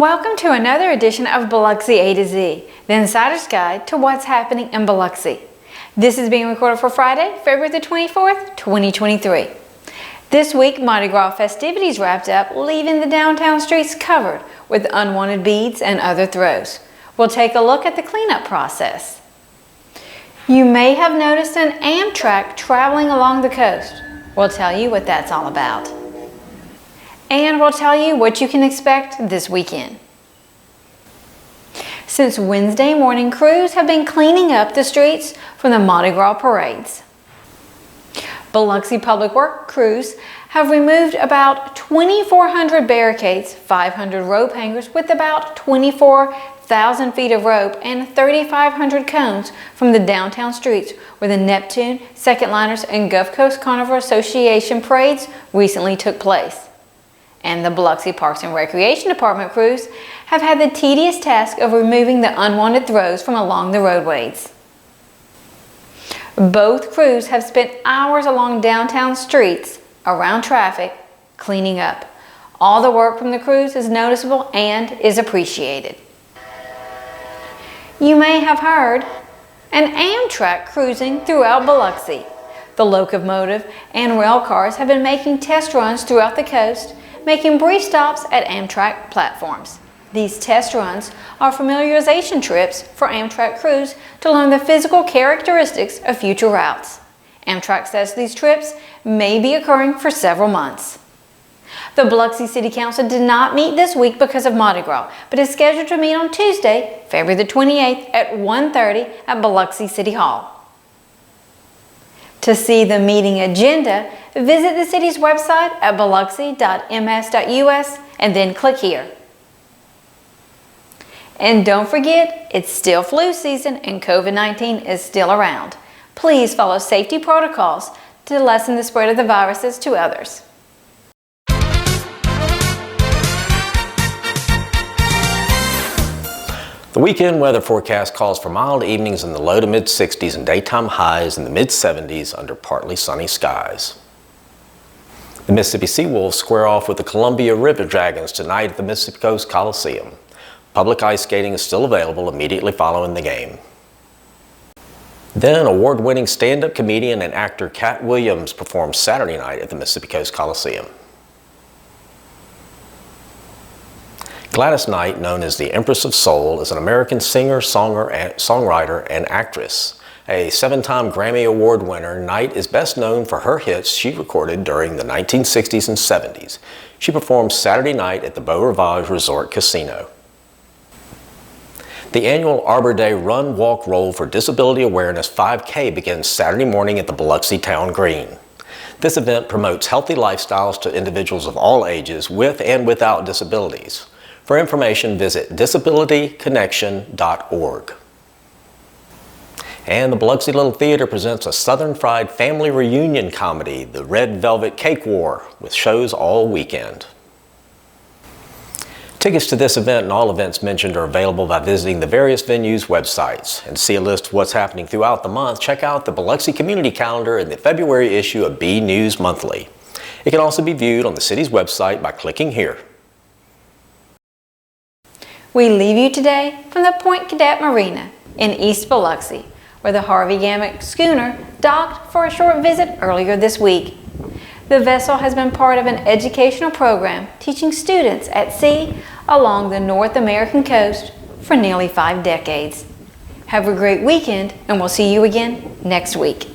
Welcome to another edition of Biloxi A to Z, the insider's guide to what's happening in Biloxi. This is being recorded for Friday, February the 24th, 2023. This week, Mardi Gras festivities wrapped up, leaving the downtown streets covered with unwanted beads and other throws. We'll take a look at the cleanup process. You may have noticed an Amtrak traveling along the coast. We'll tell you what that's all about. And we'll tell you what you can expect this weekend. Since Wednesday morning, crews have been cleaning up the streets from the Mardi Gras parades. Biloxi Public Works crews have removed about 2,400 barricades, 500 rope hangers with about 24,000 feet of rope and 3,500 cones from the downtown streets where the Neptune, Second Liners, and Gulf Coast Carnival Association parades recently took place. And the Biloxi Parks and Recreation Department crews have had the tedious task of removing the unwanted throws from along the roadways. Both crews have spent hours along downtown streets, around traffic, cleaning up. All the work from the crews is noticeable and is appreciated. You may have heard an Amtrak cruising throughout Biloxi. The locomotive and rail cars have been making test runs throughout the coast, making brief stops at Amtrak platforms. These test runs are familiarization trips for Amtrak crews to learn the physical characteristics of future routes. Amtrak says these trips may be occurring for several months. The Biloxi City Council did not meet this week because of Mardi Gras, but is scheduled to meet on Tuesday, February the 28th at 1:30 at Biloxi City Hall. To see the meeting agenda, visit the city's website at biloxi.ms.us and then click here. And don't forget, it's still flu season and COVID-19 is still around. Please follow safety protocols to lessen the spread of the viruses to others. The weekend weather forecast calls for mild evenings in the low to mid 60s and daytime highs in the mid 70s under partly sunny skies. The Mississippi Seawolves square off with the Columbia River Dragons tonight at the Mississippi Coast Coliseum. Public ice skating is still available immediately following the game. Then award-winning stand-up comedian and actor Cat Williams performs Saturday night at the Mississippi Coast Coliseum. Gladys Knight, known as the Empress of Soul, is an American singer, songwriter, and actress. A 7-time Grammy Award winner, Knight is best known for her hits she recorded during the 1960s and 70s. She performs Saturday night at the Beau Rivage Resort Casino. The annual Arbor Day Run, Walk, Roll for Disability Awareness 5K begins Saturday morning at the Biloxi Town Green. This event promotes healthy lifestyles to individuals of all ages with and without disabilities. For information, visit disabilityconnection.org. And the Biloxi Little Theater presents a Southern Fried family reunion comedy, The Red Velvet Cake War, with shows all weekend. Tickets to this event and all events mentioned are available by visiting the various venues' websites. And to see a list of what's happening throughout the month, check out the Biloxi Community Calendar in the February issue of B News Monthly. It can also be viewed on the city's website by clicking here. We leave you today from the Point Cadet Marina in East Biloxi, where the Harvey Gammock schooner docked for a short visit earlier this week. The vessel has been part of an educational program teaching students at sea along the North American coast for nearly 5 decades. Have a great weekend, and we'll see you again next week.